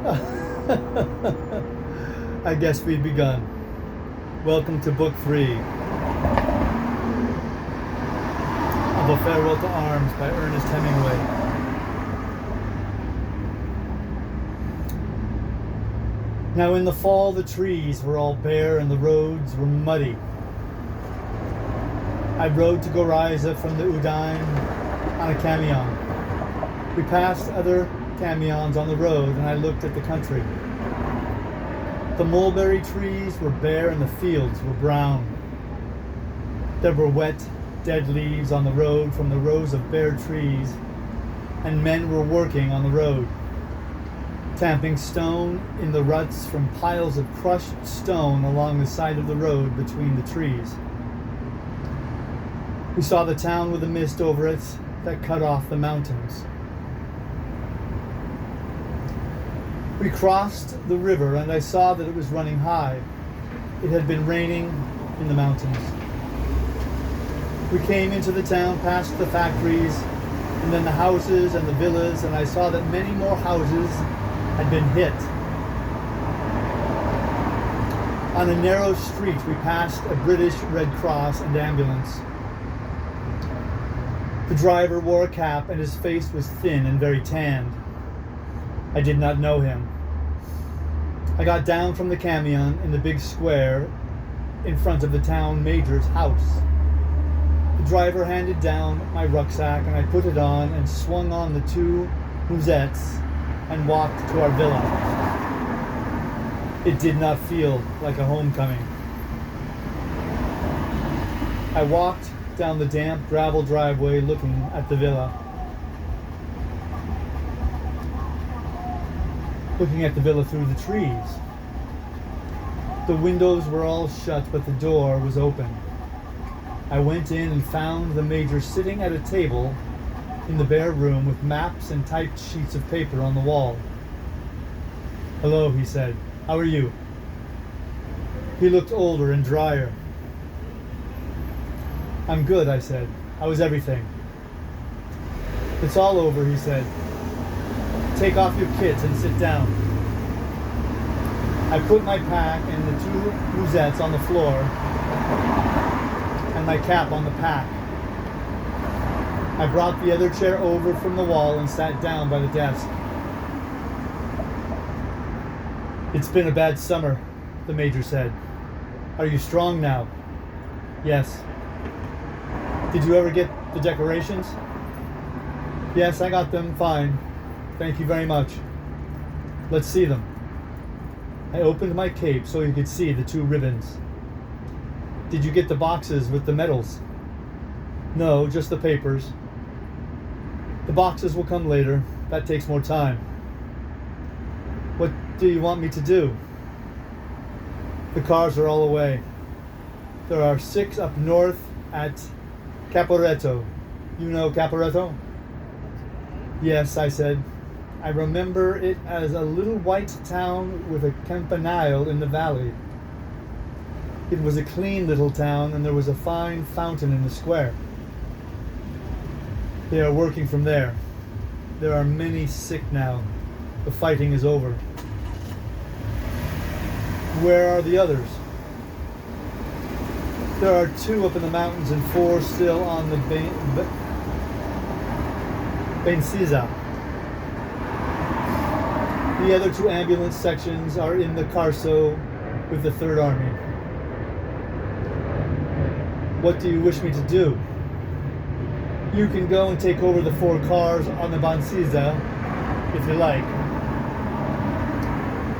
I guess we've begun. Welcome to Book 3 of A Farewell to Arms by Ernest Hemingway. Now in the fall the trees were all bare and the roads were muddy. I rode to Goriza from the Udine on a camion. We passed other camions on the road and I looked at the country. The mulberry trees were bare and the fields were brown. There were wet, dead leaves on the road from the rows of bare trees, and men were working on the road, tamping stone in the ruts from piles of crushed stone along the side of the road between the trees. We saw the town with a mist over it that cut off the mountains. We crossed the river and I saw that it was running high. It had been raining in the mountains. We came into the town past the factories and then the houses and the villas, and I saw that many more houses had been hit. On a narrow street we passed a British Red Cross and ambulance. The driver wore a cap and his face was thin and very tanned. I did not know him. I got down from the camion in the big square in front of the town major's house. The driver handed down my rucksack and I put it on and swung on the two mousettes and walked to our villa. It did not feel like a homecoming. I walked down the damp gravel driveway looking at the villa. Looking at the villa through the trees. The windows were all shut, but the door was open. I went in and found the major sitting at a table in the bare room with maps and typed sheets of paper on the wall. "Hello," he said. "How are you?" He looked older and drier. "I'm good," I said. "How is everything?" "It's all over," he said. "Take off your kit and sit down." I put my pack and the two mousettes on the floor and my cap on the pack. I brought the other chair over from the wall and sat down by the desk. "It's been a bad summer," the major said. "Are you strong now?" "Yes." "Did you ever get the decorations?" "Yes, I got them fine. Thank you very much." "Let's see them." I opened my cape so you could see the two ribbons. "Did you get the boxes with the medals?" "No, just the papers." "The boxes will come later. That takes more time." "What do you want me to do?" "The cars are all away. There are 6 up north at Caporetto. You know Caporetto?" "Yes," I said. "I remember it as a little white town with a campanile in the valley. It was a clean little town and there was a fine fountain in the square." "They are working from there. There are many sick now. The fighting is over." "Where are the others?" "There are 2 up in the mountains and 4 still on the Benciza. The other 2 ambulance sections are in the Carso with the Third Army." "What do you wish me to do?" "You can go and take over the 4 cars on the Benciza if you like.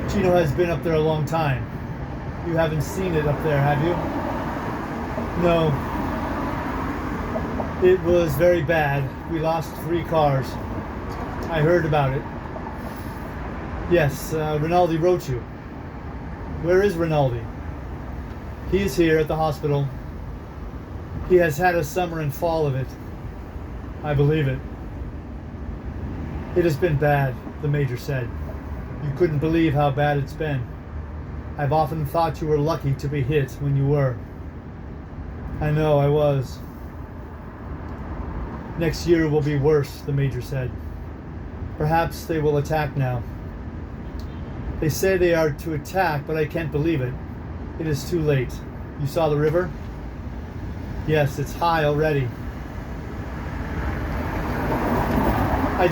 Chino has been up there a long time. You haven't seen it up there, have you?" "No. It was very bad. We lost 3 cars. I heard about it." "Yes, Rinaldi wrote you." "Where is Rinaldi?" "He is here at the hospital. He has had a summer and fall of it." "I believe it." "It has been bad," the major said. "You couldn't believe how bad it's been. I've often thought you were lucky to be hit when you were." "I know, I was." "Next year will be worse," the major said. "Perhaps they will attack now. They say they are to attack, but I can't believe it. It is too late. You saw the river? Yes, it's high already. I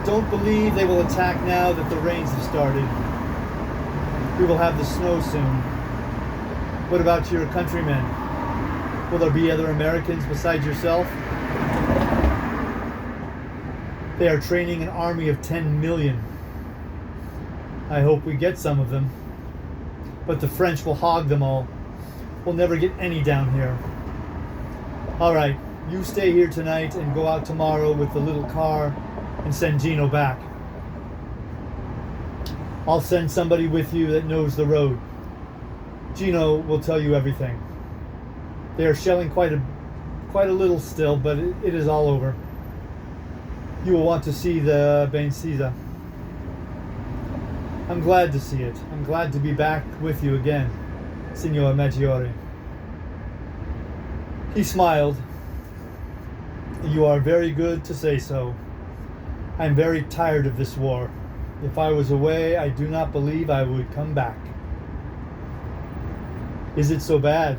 don't believe they will attack now that the rains have started. We will have the snow soon. What about your countrymen? Will there be other Americans besides yourself? They are training an army of 10 million. I hope we get some of them. But the French will hog them all. We'll never get any down here. All right, you stay here tonight and go out tomorrow with the little car and send Gino back. I'll send somebody with you that knows the road. Gino will tell you everything. They are shelling quite a little still, but it is all over. You will want to see the Bencisa. I'm glad to see it. I'm glad to be back with you again, Signor Maggiore. He smiled. You are very good to say so. I'm very tired of this war. If I was away, I do not believe I would come back. Is it so bad?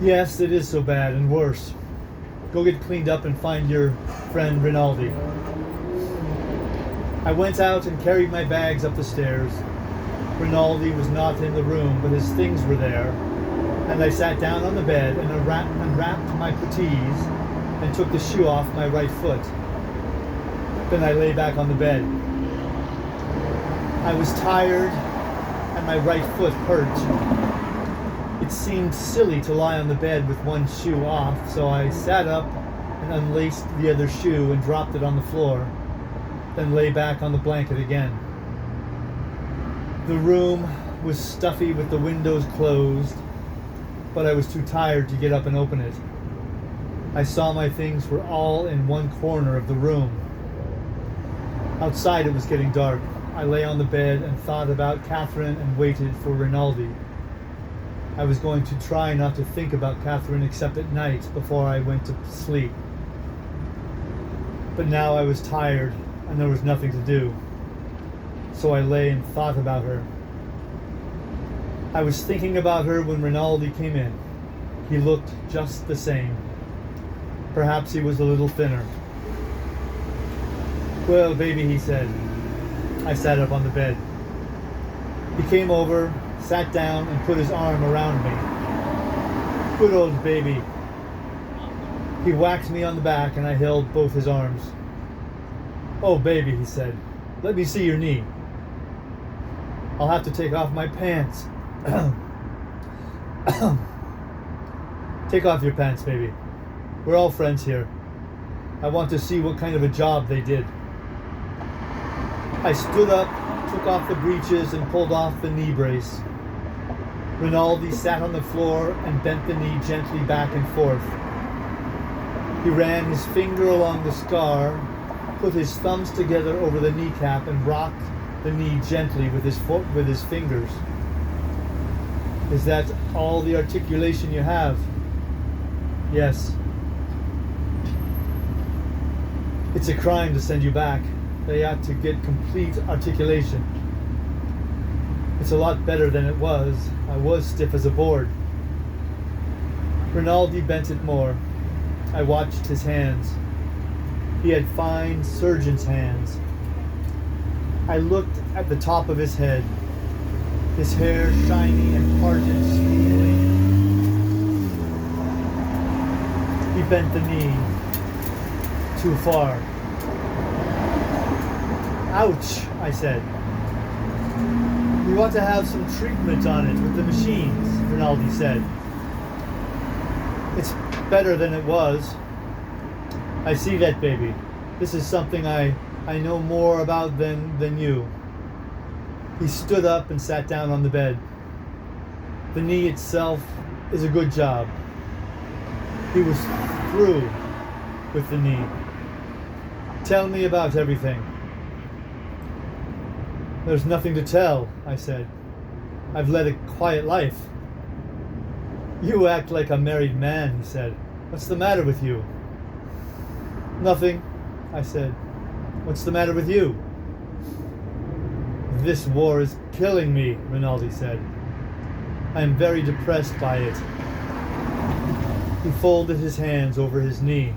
Yes, it is so bad, and worse. Go get cleaned up and find your friend Rinaldi. I went out and carried my bags up the stairs. Rinaldi was not in the room, but his things were there, and I sat down on the bed and unwrapped my puttees and took the shoe off my right foot. Then I lay back on the bed. I was tired, and my right foot hurt. It seemed silly to lie on the bed with one shoe off, so I sat up and unlaced the other shoe and dropped it on the floor, then lay back on the blanket again. The room was stuffy with the windows closed, but I was too tired to get up and open it. I saw my things were all in one corner of the room. Outside it was getting dark. I lay on the bed and thought about Catherine and waited for Rinaldi. I was going to try not to think about Catherine except at night before I went to sleep. But now I was tired and there was nothing to do. So I lay and thought about her. I was thinking about her when Rinaldi came in. He looked just the same. Perhaps he was a little thinner. Well, baby, he said. I sat up on the bed. He came over, sat down, and put his arm around me. Good old baby. He whacked me on the back, and I held both his arms. Oh, baby, he said. Let me see your knee. I'll have to take off my pants. Take off your pants, baby. We're all friends here. I want to see what kind of a job they did. I stood up, took off the breeches, and pulled off the knee brace. Rinaldi sat on the floor and bent the knee gently back and forth. He ran his finger along the scar, put his thumbs together over the kneecap, and rocked the knee gently with his fingers. Is that all the articulation you have? Yes. It's a crime to send you back. They ought to get complete articulation. It's a lot better than it was. I was stiff as a board. Rinaldi bent it more. I watched his hands. He had fine surgeon's hands. I looked at the top of his head, his hair shiny and parted smoothly. He bent the knee too far. Ouch, I said. You ought to have some treatment on it with the machines, Rinaldi said. It's better than it was. I see that, baby. This is something I know more about than you. He stood up and sat down on the bed. The knee itself is a good job. He was through with the knee. Tell me about everything. There's nothing to tell, I said. I've led a quiet life. You act like a married man, he said. What's the matter with you? Nothing, I said. What's the matter with you? This war is killing me, Rinaldi said. I am very depressed by it. He folded his hands over his knee.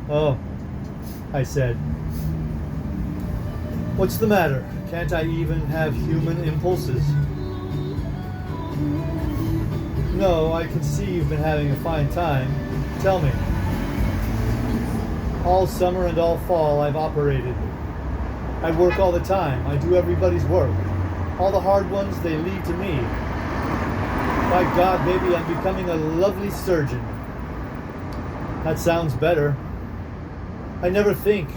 Oh, I said. What's the matter? Can't I even have human impulses? No, I can see you've been having a fine time. Tell me. All summer and all fall I've operated. I work all the time. I do everybody's work. All the hard ones, they lead to me. By God, baby, I'm becoming a lovely surgeon. That sounds better. I never think.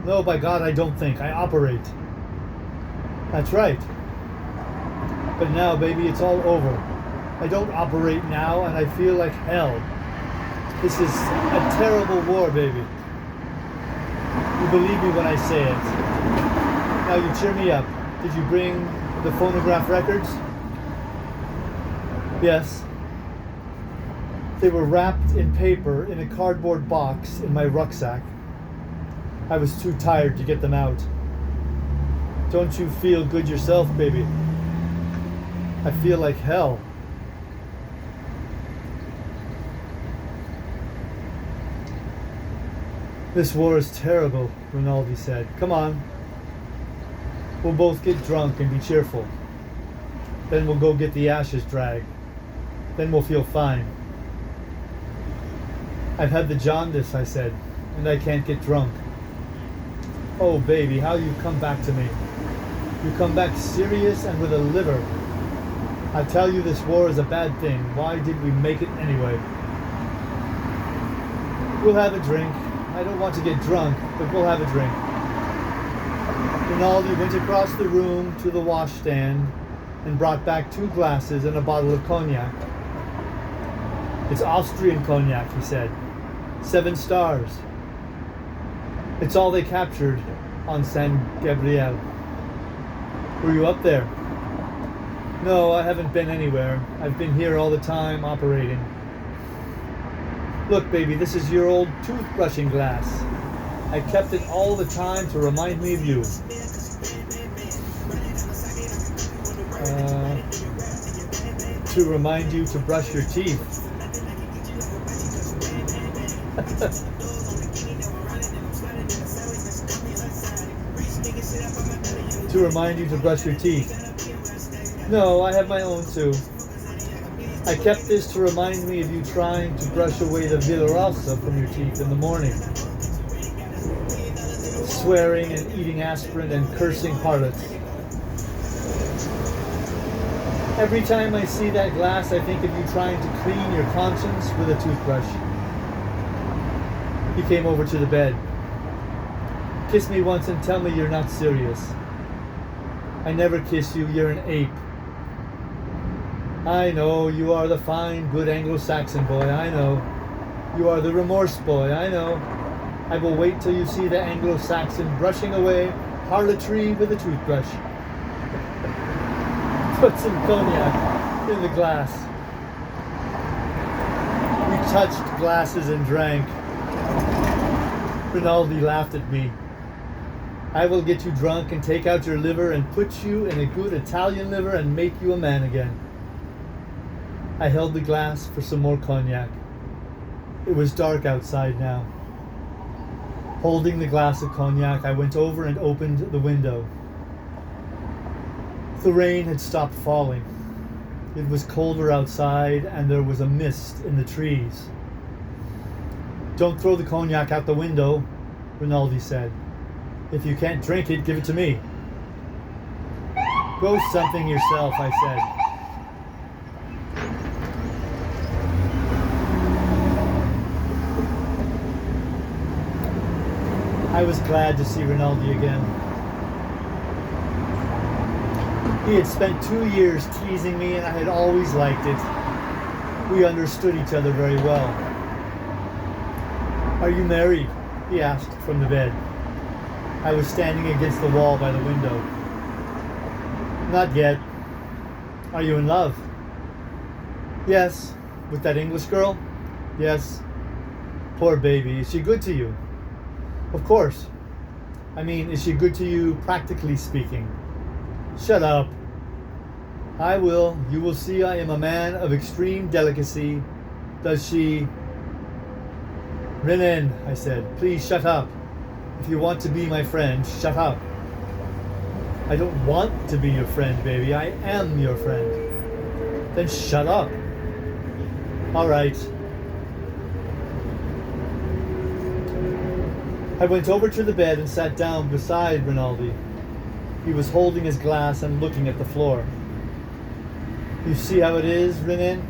No, by God, I don't think. I operate. That's right. But now, baby, it's all over. I don't operate now, and I feel like hell. This is a terrible war, baby. You believe me when I say it. Now you cheer me up. Did you bring the phonograph records? Yes. They were wrapped in paper in a cardboard box in my rucksack. I was too tired to get them out. Don't you feel good yourself, baby? I feel like hell. This war is terrible, Rinaldi said. Come on. We'll both get drunk and be cheerful. Then we'll go get the ashes dragged. Then we'll feel fine. I've had the jaundice, I said, and I can't get drunk. Oh, baby, how you come back to me. You come back serious and with a liver. I tell you, this war is a bad thing. Why did we make it anyway? We'll have a drink. I don't want to get drunk, but we'll have a drink. Rinaldi went across the room to the washstand and brought back 2 glasses and a bottle of cognac. It's Austrian cognac, he said. 7 stars. It's all they captured on San Gabriel. Were you up there? No, I haven't been anywhere. I've been here all the time operating. Look, baby, this is your old toothbrushing glass. I kept it all the time to remind me of you. To remind you to brush your teeth. To remind you to brush your teeth. No, I have my own too. I kept this to remind me of you trying to brush away the Villarosa from your teeth in the morning. Swearing and eating aspirin and cursing harlots. Every time I see that glass, I think of you trying to clean your conscience with a toothbrush. He came over to the bed. Kiss me once and tell me you're not serious. I never kiss you, you're an ape. I know, you are the fine, good Anglo-Saxon boy, I know. You are the remorse boy, I know. I will wait till you see the Anglo-Saxon brushing away harlotry with a toothbrush. Put some cognac in the glass. We touched glasses and drank. Rinaldi laughed at me. I will get you drunk and take out your liver and put you in a good Italian liver and make you a man again. I held the glass for some more cognac. It was dark outside now. Holding the glass of cognac, I went over and opened the window. The rain had stopped falling. It was colder outside and there was a mist in the trees. Don't throw the cognac out the window, Rinaldi said. If you can't drink it, give it to me. Go something yourself, I said. I was glad to see Rinaldi again. He had spent 2 years teasing me and I had always liked it. We understood each other very well. Are you married? He asked from the bed. I was standing against the wall by the window. Not yet. Are you in love? Yes. With that English girl? Yes. Poor baby. Is she good to you? Of course. I mean, is she good to you, practically speaking? Shut up. I will. You will see I am a man of extreme delicacy. Does she... Renan, I said, please shut up. If you want to be my friend, shut up. I don't want to be your friend, baby. I am your friend. Then shut up. All right. I went over to the bed and sat down beside Rinaldi. He was holding his glass and looking at the floor. You see how it is, Renan?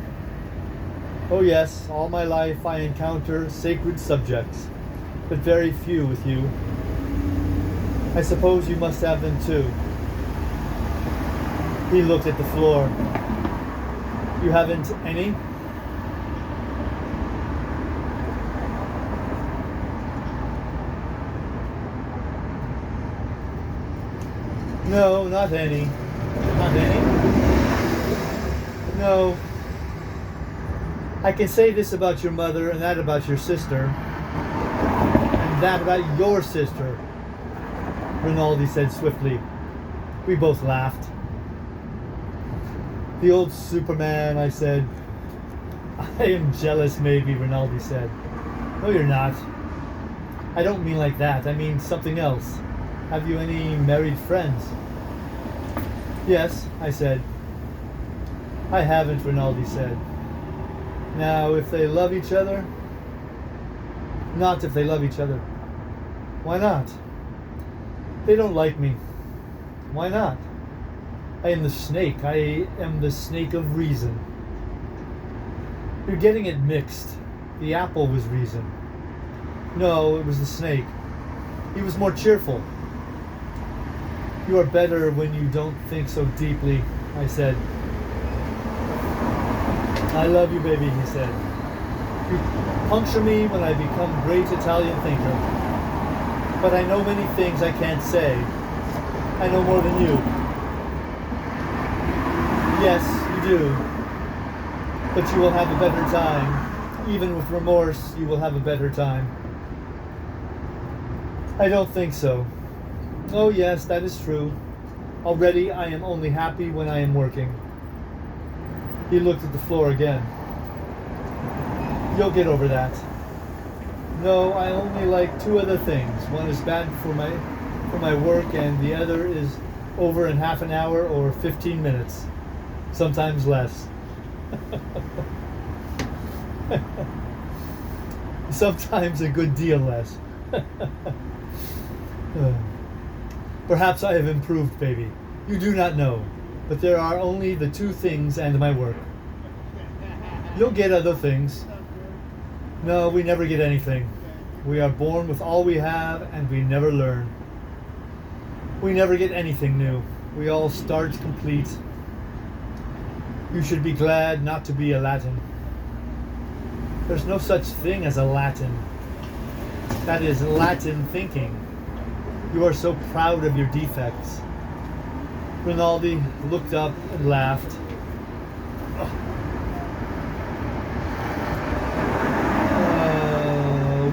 Oh yes, all my life I encounter sacred subjects, but very few with you. I suppose you must have them too. He looked at the floor. You haven't any? No, not any. Not any? No. I can say this about your mother and that about your sister. And that about your sister, Rinaldi said swiftly. We both laughed. The old Superman, I said. I am jealous, maybe, Rinaldi said. No, you're not. I don't mean like that. I mean something else. Have you any married friends? Yes, I said. I haven't, Rinaldi said. Now, if they love each other? Not if they love each other. Why not? They don't like me. Why not? I am the snake. I am the snake of reason. You're getting it mixed. The apple was reason. No, it was the snake. He was more cheerful. You are better when you don't think so deeply, I said. I love you, baby, he said. You puncture me when I become great Italian thinker. But I know many things I can't say. I know more than you. Yes, you do. But you will have a better time. Even with remorse, you will have a better time. I don't think so. Oh yes, that is true. Already I am only happy when I am working. He looked at the floor again. You'll get over that. No, I only like two other things. One is bad for my work, and the other is over in half an hour or 15 minutes. Sometimes less. Sometimes a good deal less. Perhaps I have improved, baby. You do not know. But there are only the two things and my work. You'll get other things. No, we never get anything. We are born with all we have, and we never learn. We never get anything new. We all start complete. You should be glad not to be a Latin. There's no such thing as a Latin. That is Latin thinking. You are so proud of your defects. Rinaldi looked up and laughed.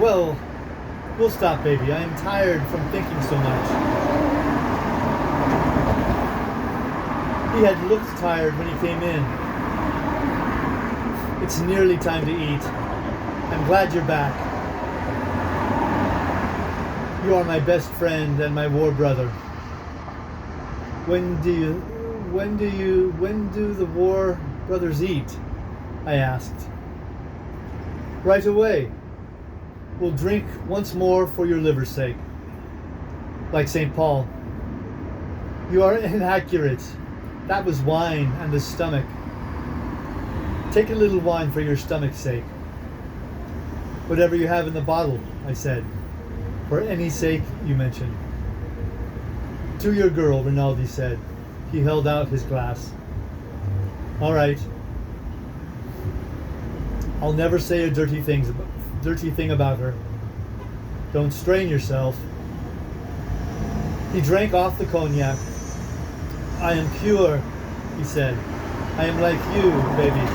Well, we'll stop, baby. I am tired from thinking so much. He had looked tired when he came in. It's nearly time to eat. I'm glad you're back. You are my best friend and my war brother. When do the war brothers eat? I asked. Right away. We'll drink once more for your liver's sake. Like St. Paul. You are inaccurate. That was wine and the stomach. Take a little wine for your stomach's sake. Whatever you have in the bottle, I said. For any sake you mention. To your girl, Rinaldi said. He held out his glass. All right. I'll never say a dirty thing about her. Don't strain yourself. He drank off the cognac. I am pure, he said. I am like you, baby.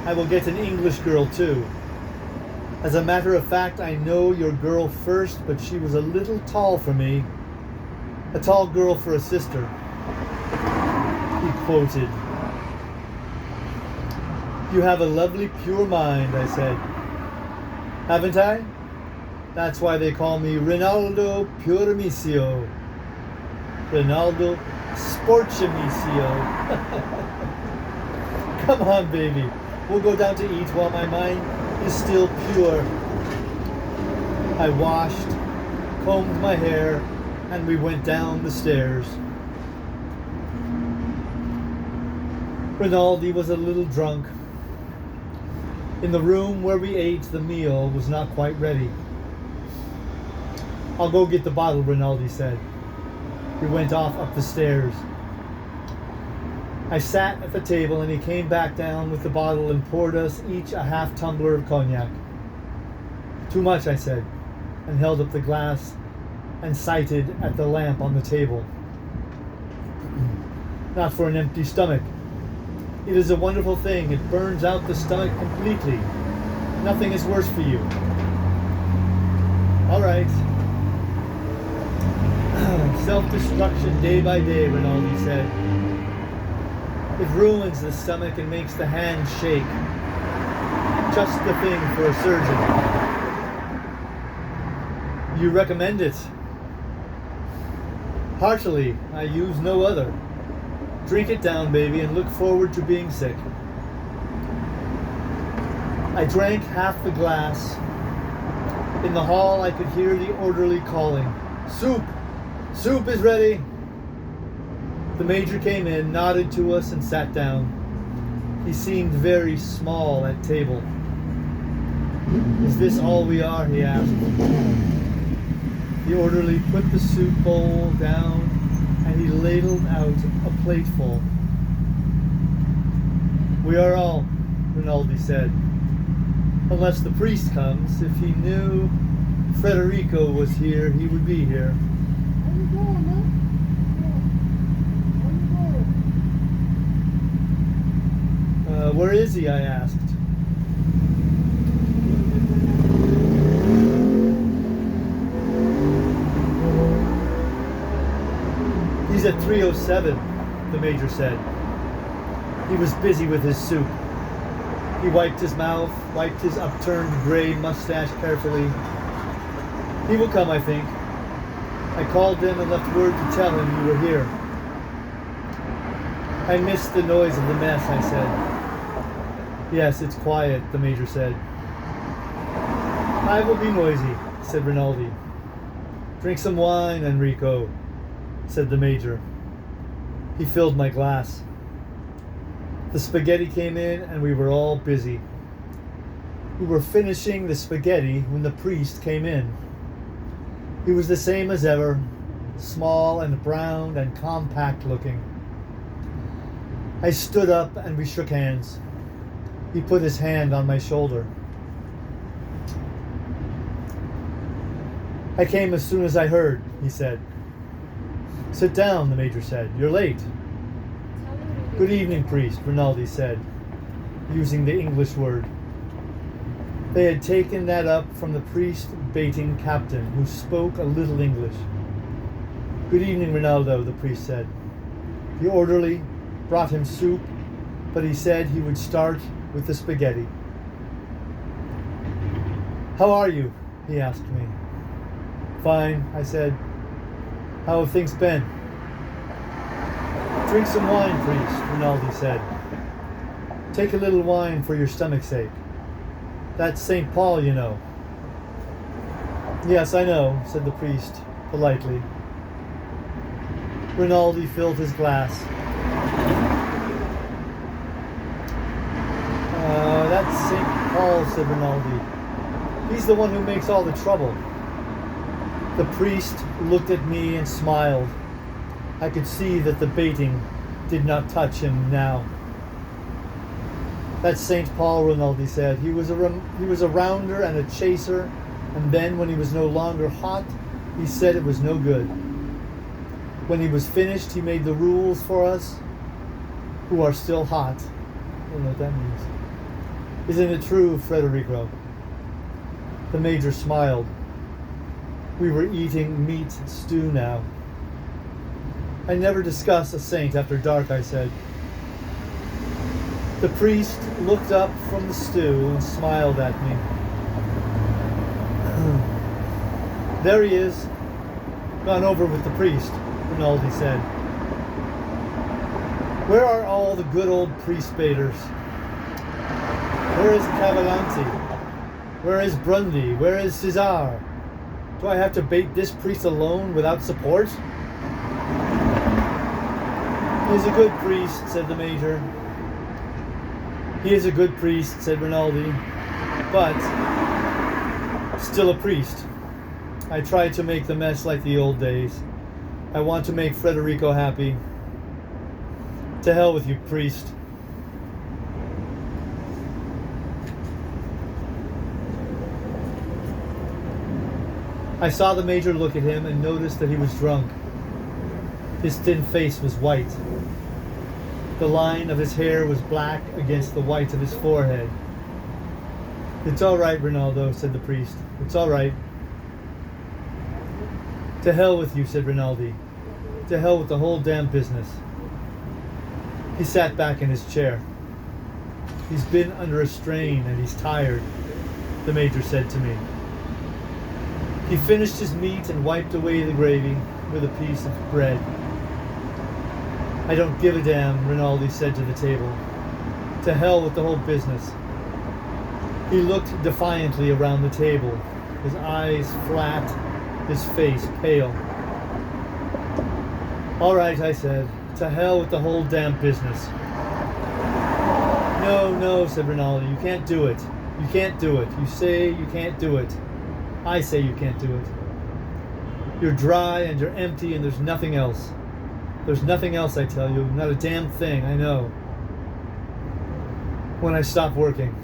I will get an English girl too. As a matter of fact, I know your girl first, but she was a little tall for me. A tall girl for a sister. He quoted. You have a lovely pure mind, I said. Haven't I? That's why they call me Rinaldo Puramisio. Rinaldo Sporchamisio. Come on, baby. We'll go down to eat while my mind is still pure. I washed, combed my hair, and we went down the stairs. Rinaldi was a little drunk. In the room where we ate, the meal was not quite ready. I'll go get the bottle, Rinaldi said. We went off up the stairs. I sat at the table and he came back down with the bottle and poured us each a half tumbler of cognac. Too much, I said, and held up the glass and sighted at the lamp on the table. Not for an empty stomach. It is a wonderful thing. It burns out the stomach completely. Nothing is worse for you. All right. Self-destruction day by day, Rinaldi said. It ruins the stomach and makes the hand shake. Just the thing for a surgeon. You recommend it? Heartily, I use no other. Drink it down, baby, and look forward to being sick. I drank half the glass. In the hall, I could hear the orderly calling, Soup! Soup is ready! The major came in, nodded to us, and sat down. He seemed very small at table. Is this all we are? He asked. The orderly put the soup bowl down and he ladled out a plateful. We are all, Rinaldi said. Unless the priest comes. If he knew Federico was here, he would be here. Where is he? I asked. He's at 307, the major said. He was busy with his soup. He wiped his mouth, wiped his upturned gray mustache carefully. He will come, I think. I called him and left word to tell him you were here. I missed the noise of the mess, I said. Yes, it's quiet, the major said. I will be noisy, said Rinaldi. Drink some wine, Enrico, said the major. He filled my glass. The spaghetti came in and we were all busy. We were finishing the spaghetti when the priest came in. He was the same as ever, small and brown and compact looking. I stood up and we shook hands. He put his hand on my shoulder. I came as soon as I heard, he said. Sit down, the major said. You're late. Good evening, priest, Rinaldi said, using the English word. They had taken that up from the priest baiting captain, who spoke a little English. Good evening, Rinaldo, the priest said. The orderly brought him soup, but he said he would start with the spaghetti. How are you? He asked me. Fine, I said. How have things been? Drink some wine, priest, Rinaldi said. Take a little wine for your stomach's sake. That's St. Paul, you know. Yes, I know, said the priest, politely. Rinaldi filled his glass. That's St. Paul, said Rinaldi. He's the one who makes all the trouble. The priest looked at me and smiled. I could see that the baiting did not touch him now. That's St. Paul, Rinaldi said. He was a rounder and a chaser, and then when he was no longer hot, he said it was no good. When he was finished, he made the rules for us, who are still hot. I don't know what that means. Isn't it true, Federico? The major smiled. We were eating meat stew now. I never discuss a saint after dark, I said. The priest looked up from the stew and smiled at me. There he is. Gone over with the priest, Rinaldi said. Where are all the good old priest baiters? Where is Cavalanti? Where is Grundy? Where is Cesar? Do I have to bait this priest alone without support? He is a good priest, said the major. He is a good priest, said Rinaldi, but still a priest. I try to make the mess like the old days. I want to make Federico happy. To hell with you, priest. I saw the major look at him and noticed that he was drunk. His thin face was white. The line of his hair was black against the white of his forehead. It's all right, Rinaldo, said the priest. It's all right. To hell with you, said Rinaldi. To hell with the whole damn business. He sat back in his chair. He's been under a strain and he's tired, the major said to me. He finished his meat and wiped away the gravy with a piece of bread. I don't give a damn, Rinaldi said to the table. To hell with the whole business. He looked defiantly around the table, his eyes flat, his face pale. All right, I said. To hell with the whole damn business. No, said Rinaldi. You can't do it. You can't do it. You say you can't do it. I say you can't do it. You're dry and you're empty and there's nothing else. There's nothing else, I tell you. Not a damn thing, I know. When I stop working.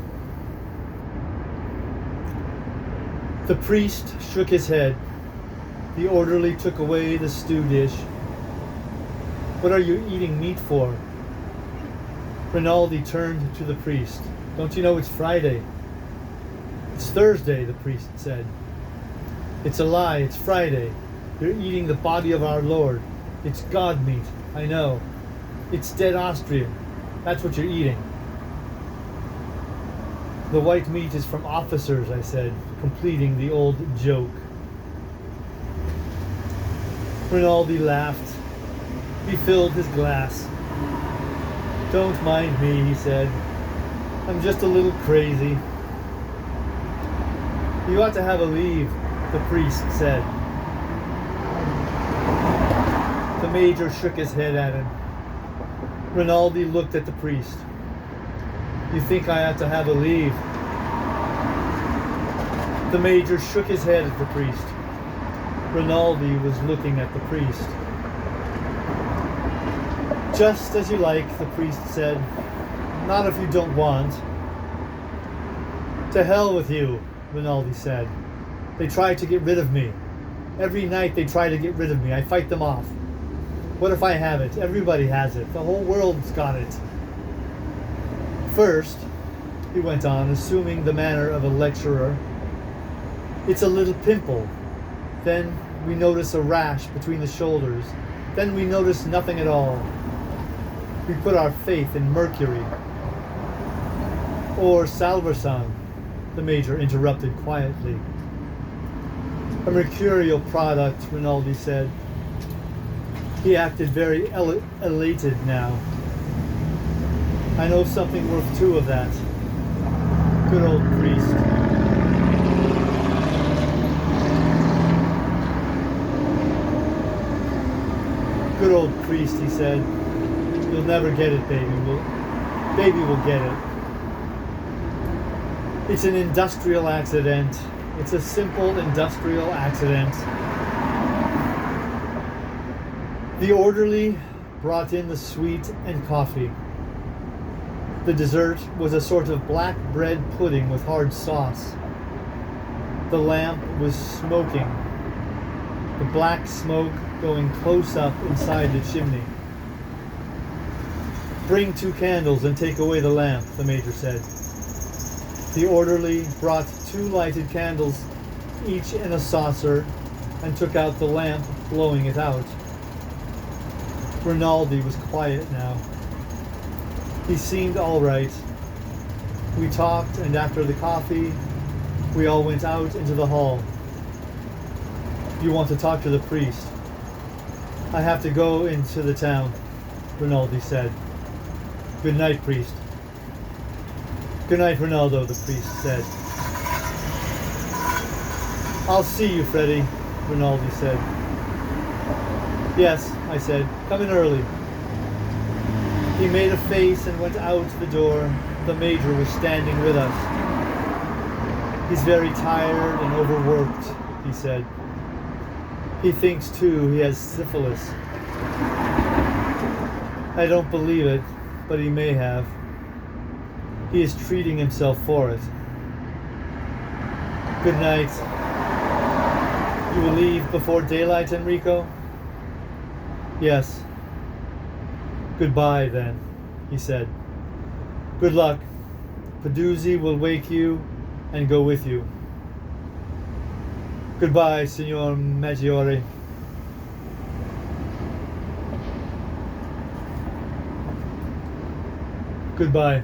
The priest shook his head. The orderly took away the stew dish. What are you eating meat for? Rinaldi turned to the priest. Don't you know it's Friday? It's Thursday, the priest said. It's a lie, it's Friday. You're eating the body of our Lord. It's God meat, I know. It's dead Austrian. That's what you're eating. The white meat is from officers, I said, completing the old joke. Rinaldi laughed. He filled his glass. Don't mind me, he said. I'm just a little crazy. You ought to have a leave, the priest said. The major shook his head at him. Rinaldi looked at the priest. You think I ought to have a leave? The major shook his head at the priest. Rinaldi was looking at the priest. Just as you like, the priest said. Not if you don't want. To hell with you, Rinaldi said. They try to get rid of me. Every night they try to get rid of me. I fight them off. What if I have it? Everybody has it. The whole world's got it. First, he went on, assuming the manner of a lecturer, it's a little pimple. Then we notice a rash between the shoulders. Then we notice nothing at all. We put our faith in mercury. Or salvarsan, the major interrupted quietly. A mercurial product, Rinaldi said. He acted very elated now. I know something worth two of that. Good old priest. Good old priest, he said. You'll never get it, baby. Baby will get it. It's an industrial accident. It's a simple industrial accident. The orderly brought in the sweet and coffee. The dessert was a sort of black bread pudding with hard sauce. The lamp was smoking, the black smoke going close up inside the chimney. Bring 2 candles and take away the lamp, the major said. The orderly brought 2 2 lighted candles, each in a saucer, and took out the lamp, blowing it out. Rinaldi was quiet now. He seemed all right. We talked, and after the coffee, we all went out into the hall. You want to talk to the priest? I have to go into the town, Rinaldi said. Good night, priest. Good night, Rinaldo, the priest said. I'll see you, Freddy, Rinaldi said. Yes, I said. Come in early. He made a face and went out the door. The Major was standing with us. He's very tired and overworked, he said. He thinks, too, he has syphilis. I don't believe it, but he may have. He is treating himself for it. Good night. You will leave before daylight, Enrico? Yes. Goodbye, then, he said. Good luck. Peduzzi will wake you and go with you. Goodbye, Signor Maggiore. Goodbye.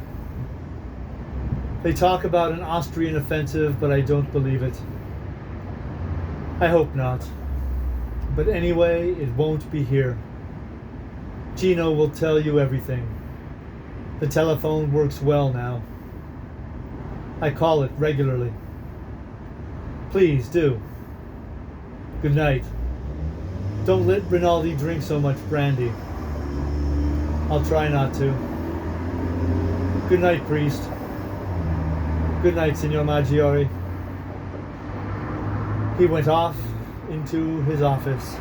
They talk about an Austrian offensive, but I don't believe it. I hope not. But anyway, it won't be here. Gino will tell you everything. The telephone works well now. I call it regularly. Please do. Good night. Don't let Rinaldi drink so much brandy. I'll try not to. Good night, priest. Good night, Signor Maggiore. He went off into his office.